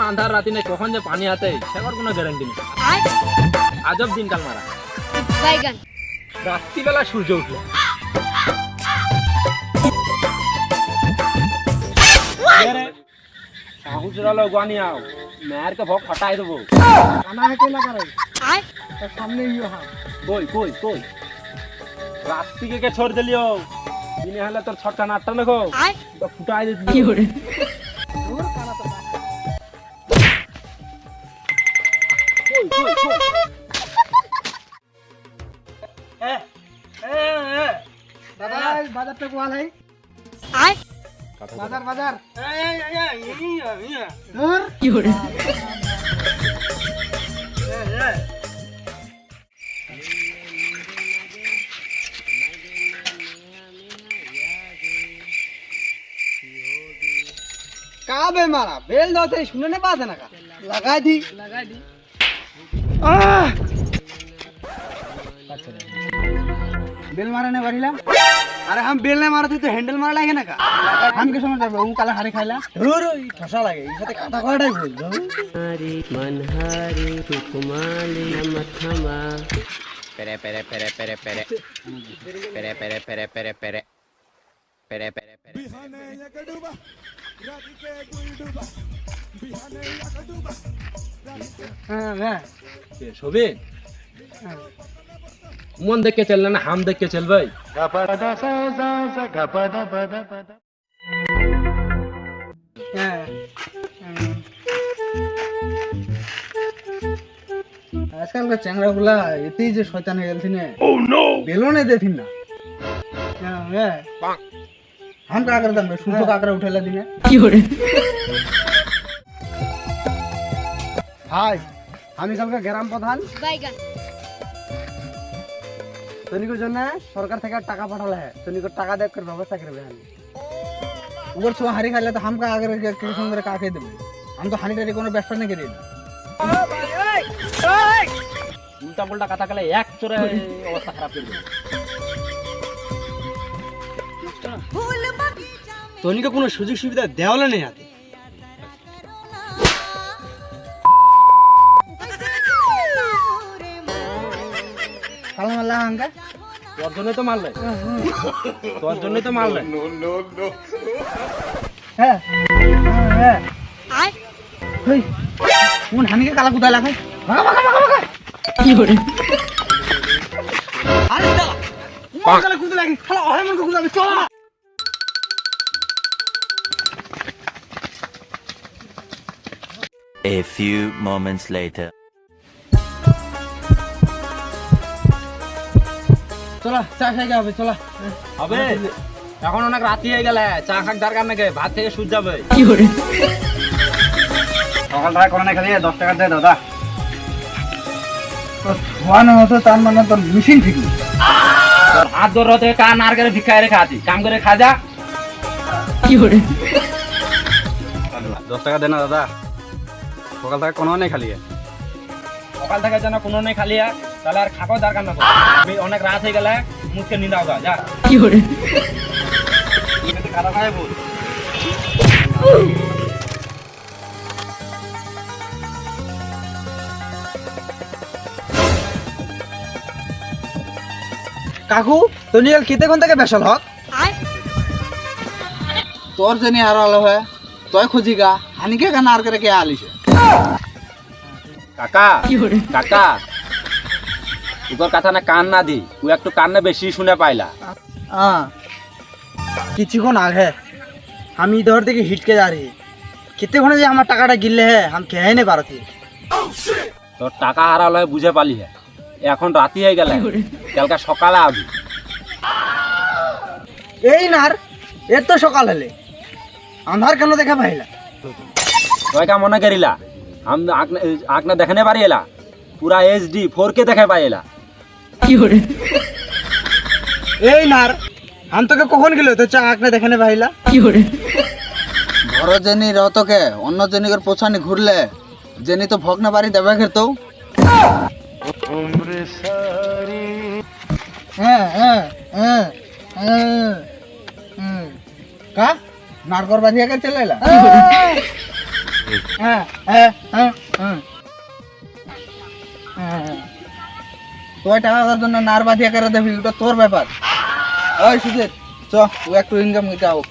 আন্ধার রাতে নেই, কখন যে পানি হাতে সেবার কোনো গ্যারান্টি নেই। আজব দিনকাল মারা। বাইগান রাত্রিবেলা সূর্য উঠলো। সাহুজরালো গানিয়াও মেয়ের কে ভোগ ফটাই দেবো। আনা হেঁটে না করে তার সামনে ইয়ে হয়। কই কই কই রাত্রিকে কে ছোড় দিলিও দিনে হলে তোর ছটা নাটটা দেখো তো ফুটাই দিতি। কি করে দূর কানা তো কই কই কই দাদা বাজারটা কোয়াল है বাজার বাজার দূর কি করে का बे मारा बेल दो ते सुने ने बात है ना का लगा दी बेल मारने वाला अरे हम बेल नहीं मारते तो हैंडल मार लागे ना का हम के समझ जाबे उन काला हारे खाइला रोरो ई ठसा लागे ई साथे काटा कोडाई बोल दो हरी मनहरी रुकमाली मथमा पेरे पेरे पेरे पेरे पेरे पेरे पेरे पेरे पेरे पेरे पेरे पेरे पेरे हां हां শোবে মন দেখে চললে না হাম দেখে চলবে। आजकल का चंगड़ा गुला इतनी जो शैतान है गलती ने बेलो ने देती ना हम क्या करते हैं सुसु काकरा उठेला दिने কি করে हाय हम कल का ग्राम प्रधान বাইগান तनिको जन सरकार থেকে টাকা পাঠালে है तनिको টাকা देख कर व्यवस्था करबे हम ऊपर छुआ हारी खाइले तो हम का आगे के सुंदर का के देबे हम तो हानि टारी कोनो व्यवस्था नहीं करी উল্টা পাল্টা কথা কলে এক চোরে অবস্থা খারাপ করে দেবে। तनिको कोनो सुযোগ সুবিধা দেওয়ালে नहीं आती কালা মালা হাঙ্গা তোর জন্যই তো মারলে, তোর জন্যই তো মারলে। হ্যাঁ হ্যাঁ হেই কোন হানিকে কালা কুদা লাগাই ভাগা ভাগা ভাগা ভাগা কি করে আরে দাও কোন কালা কুদা লাগি খালা হয় মন কুদা চল A few moments later. চলা চা খাই যাবে চলা হবে এখন অনেক রাতি হয়ে গেলে চা খাক দরকার নাকি, ভাত থেকে সুজ যাবে। কি করে সকাল টাকা করে না খালি 10 টাকা দে দাদা তো ধোয়ানো হতো তার মানে তোর মেশিন ঠিক নেই তোর হাত ধরে হতে কান আর করে ভিক্ষায় রেখে আছি, কাম করে খা যা। কি করে 10 টাকা দে না দাদা সকাল টাকা কোনো নেই খালি সকাল থেকে যেন কোনো নেই খালি তাহলে আর খাকো দরকার না। আমি অনেক রাত হয়ে গেলে মুখকে নিন্দাও যা। কি করে খারাপ হয় বল কাকু তুমি কাল কিতে কোন থেকে বেসাল হক তোর জন্য আর আলো হয় তুই খুঁজিগা হানিকে গান আর করে কে আলিছে কাকা কি করে কাকা তোর কথা না কান না দি, তুই একটু কান না বেশি শুনে পাইলা। কিছুক্ষণ आगे हम इधर থেকে हिटके जा रही कितने घने जे हमार टाकाटा गिरले है हम कहे नहीं पारती তোর টাকা হারালো হয় বুঝে পালি হে, এখন রাতি হয়ে গেলে কালকে সকালে আবি। এই নার এত তো সকাল হলে আন্ধার কেন দেখা পাইলা তুই কা মনে করিলা हम आँख देखने पारी एला पूरा HD 4K देखे पाइला। কি করে এই নার हम তোকে কখন গেল তো চা আঁকনে দেখানে পাইলা কি করে বড় জেনি রতকে অন্য জেনিকর পোছানি ঘুরলে জেনি তো ভগ্ন বাড়ি দেবে খেতো হ্যাঁ হ্যাঁ হ্যাঁ হ্যাঁ का नारकोर बाजी कर चलेला তোর টাকার জন্য নার বাঁধিয়া করে দেবি, ওটা তোর ব্যাপার। ওই সুজিত চ, ও একটু ইনকাম করতে হোক।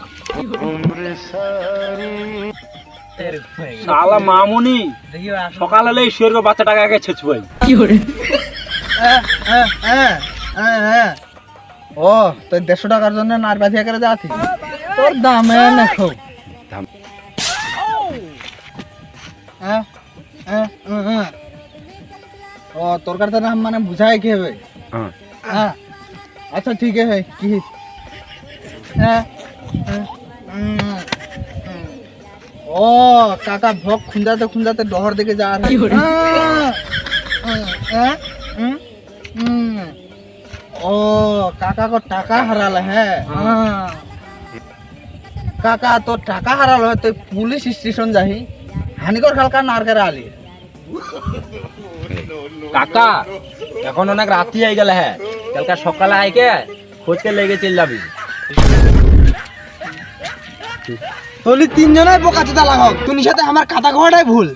শালা মামুনি সকাল হলেই শুয়োর বাচ্চা টাকা আগে ছেচ ভাই। কি hore ও তো 150 টাকার জন্য নার বাঁধিয়া করে যাচ্ছি, তোর দামে নেখো। ও তোর কাছে না মানে বুঝাই কি হবে? अच्छा ठीक है की ओ काका भोग खुंजाते डोहर देके जा रहे ओ काका को टाका हराल है। काका तो टाका हराल है तो पुलिस स्टेशन जाही हानिकर खालका नार करे आली। কাকা এখন অনেক রাত্রি হয়ে গেল, হ্যাঁ কালকে সকালে আইকে খোঁজকে লেগে চলে যাবি। তোলি তিনজনের বোকা চোদা লাগাও, তুমি সাথে আমার খাতা খাওয়াটাই ভুল।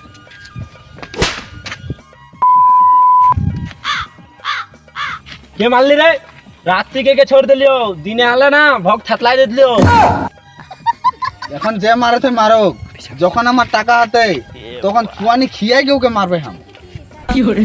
কে মারলি রে? রাত্রি কে ছোড় দিলিও, দিনে আলে না ভগ থাতলাই দিলিও। এখন যে মারে তুই মারুক, যখন আমার টাকা হাতে তখন চুয়ানি খিয়াই কেউ কে মারবে। হাম কি hore